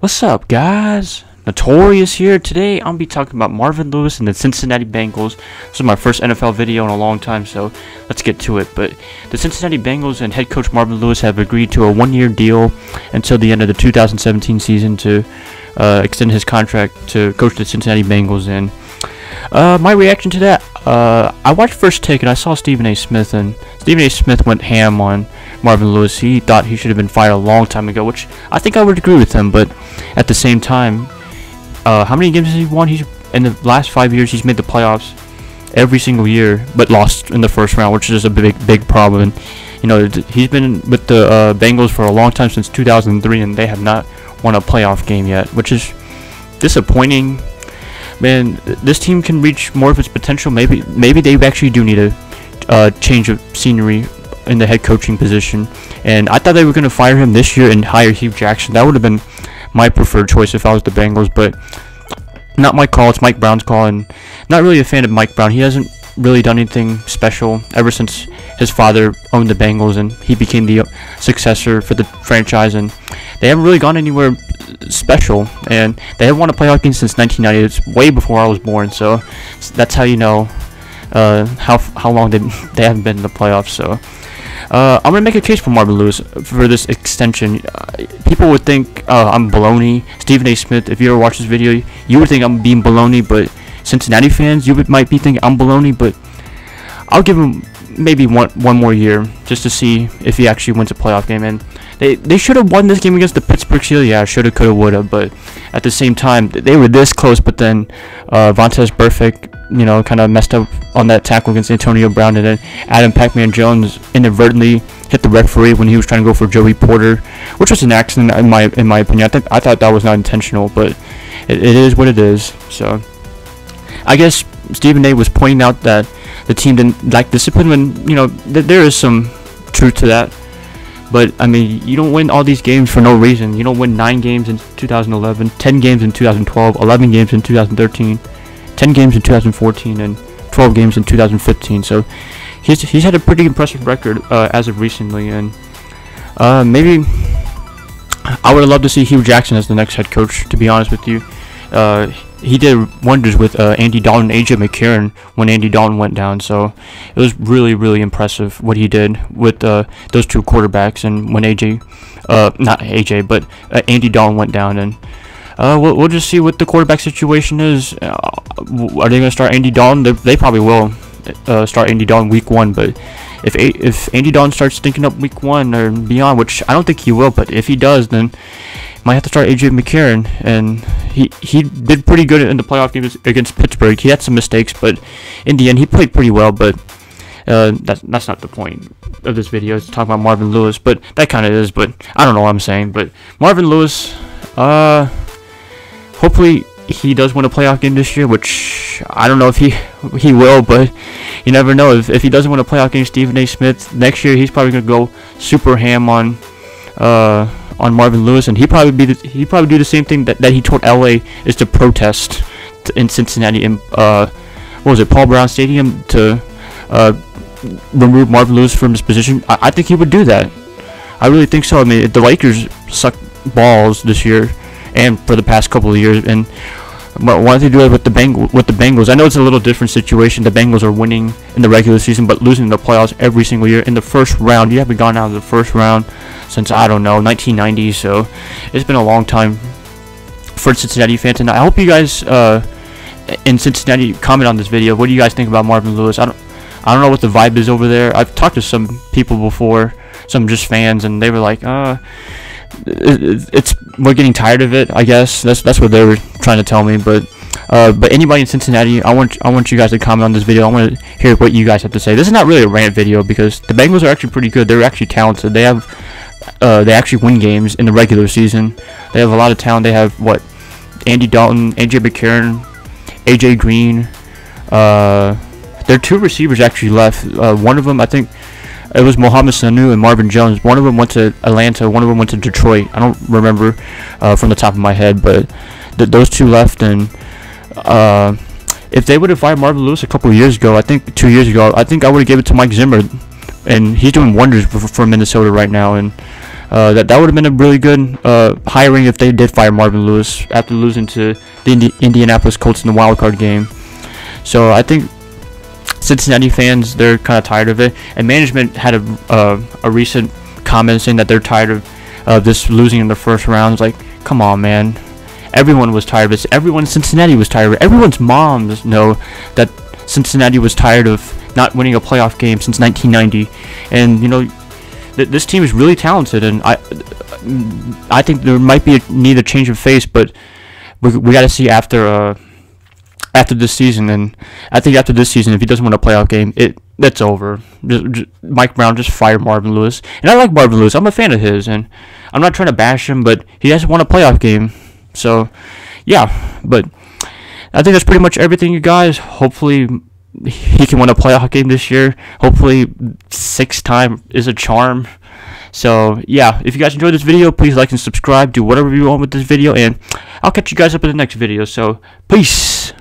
What's up, guys? Notorious here. Today, I'll be talking about Marvin Lewis and the Cincinnati Bengals. This is my first NFL video in a long time, so let's get to it. But the Cincinnati Bengals and head coach Marvin Lewis have agreed to a one-year deal until the end of the 2017 season to extend his contract to coach the Cincinnati Bengals. And my reaction to that, I watched First Take and I saw Stephen A. Smith, and Stephen A. Smith went ham on Marvin Lewis. He thought he should have been fired a long time ago, which I think I would agree with him. But at the same time, how many games has he won? He's in the last 5 years he's made the playoffs every single year, but lost in the first round, which is a big problem. And, you know, he's been with the Bengals for a long time, since 2003, and they have not won a playoff game yet, which is disappointing. Man, this team can reach more of its potential. Maybe they actually do need a change of scenery in the head coaching position. And I thought they were going to fire him this year and hire Hugh Jackson. That would have been my preferred choice if I was the Bengals, but not my call. It's Mike Brown's call, and not really a fan of Mike Brown. He hasn't really done anything special ever since his father owned the Bengals and he became the successor for the franchise, and they haven't really gone anywhere special, and they haven't won a playoff game since 1990. It's way before I was born, so that's how you know how long they haven't been in the playoffs. So I'm gonna make a case for Marvin Lewis for this extension. People would think I'm baloney. Stephen A. Smith, if you ever watch this video, you would think I'm being baloney, but Cincinnati fans, might be thinking I'm baloney. But I'll give him maybe one more year just to see if he actually wins a playoff game. And they should have won this game against the Pittsburgh Steelers. Yeah, shoulda, coulda, woulda. But at the same time, they were this close. But then Vontaze Burfict, kind of messed up on that tackle against Antonio Brown, and then Adam Pac-Man Jones inadvertently hit the referee when he was trying to go for Joey Porter, which was an accident in my opinion. I thought that was not intentional, but it is what it is. So I guess Stephen A. was pointing out that the team didn't lack discipline, when there is some truth to that. But I mean, you don't win all these games for no reason. You don't win 9 games in 2011, 10 games in 2012, 11 games in 2013, 10 games in 2014, and 12 games in 2015. So he's had a pretty impressive record as of recently, and maybe I would have loved to see Hugh Jackson as the next head coach, to be honest with you. He did wonders with Andy Dalton and AJ McCarron when Andy Dalton went down, so it was really impressive what he did with those two quarterbacks. And when Andy Dalton went down, and we'll just see what the quarterback situation is. Are they going to start Andy Dalton? They probably will start Andy Dalton week 1, but if Andy Dalton starts stinking up week 1 or beyond, which I don't think he will, but if he does, then might have to start AJ McCarron. And he did pretty good in the playoff games against Pittsburgh. He had some mistakes, but in the end he played pretty well. But that's not the point of this video. It's talking about Marvin Lewis, but that kind of is. But I don't know what I'm saying. But Marvin Lewis, hopefully he does win a playoff game this year, which I don't know if he will, but you never know. If he doesn't win a playoff game, Stephen A. Smith, next year he's probably gonna go super ham on Marvin Lewis, and he probably do the same thing that he told LA is to protest in Cincinnati in Paul Brown Stadium to remove Marvin Lewis from his position. I think he would do that. I really think so. I mean, the Lakers suck balls this year and for the past couple of years, and why don't they do it with the Bengals? I know it's a little different situation. The Bengals are winning in the regular season, but losing in the playoffs every single year. In the first round, you haven't gone out of the first round since, I don't know, 1990. So it's been a long time for Cincinnati fans, and I hope you guys in Cincinnati comment on this video. What do you guys think about Marvin Lewis? I don't know what the vibe is over there. I've talked to some people before, some just fans, and they were like, we're getting tired of it, I guess. That's what they were trying to tell me. But anybody in Cincinnati, I want you guys to comment on this video. I want to hear what you guys have to say. This is not really a rant video, because the Bengals are actually pretty good. They're actually talented. They actually win games in the regular season. They have a lot of talent. They have Andy Dalton, AJ McCarron, AJ Green. Their 2 receivers actually left. One of them, I think it was Mohamed Sanu and Marvin Jones. One of them went to Atlanta. One of them went to Detroit. I don't remember from the top of my head, but those 2 left. And if they would have fired Marvin Lewis a couple of years ago, I think 2 years ago, I think I would have given it to Mike Zimmer, and he's doing wonders for Minnesota right now. And That would have been a really good hiring if they did fire Marvin Lewis after losing to the Indianapolis Colts in the wild card game. So I think Cincinnati fans, they're kind of tired of it, and management had a recent comment saying that they're tired of this losing in the first round. It's like, come on, man. Everyone was tired of this. Everyone in Cincinnati was tired of it. Everyone's moms know that Cincinnati was tired of not winning a playoff game since 1990. And, you know, this team is really talented, and I think there might be need a change of face, but we got to see after this season. And I think after this season, if he doesn't win a playoff game, that's over. Mike Brown just fired Marvin Lewis, and I like Marvin Lewis. I'm a fan of his, and I'm not trying to bash him, but he hasn't won a playoff game. So, yeah, but I think that's pretty much everything, you guys. Hopefully, he can win a playoff game this year. Hopefully, 6th time is a charm. So, yeah, if you guys enjoyed this video, please like and subscribe. Do whatever you want with this video, and I'll catch you guys up in the next video. So, peace.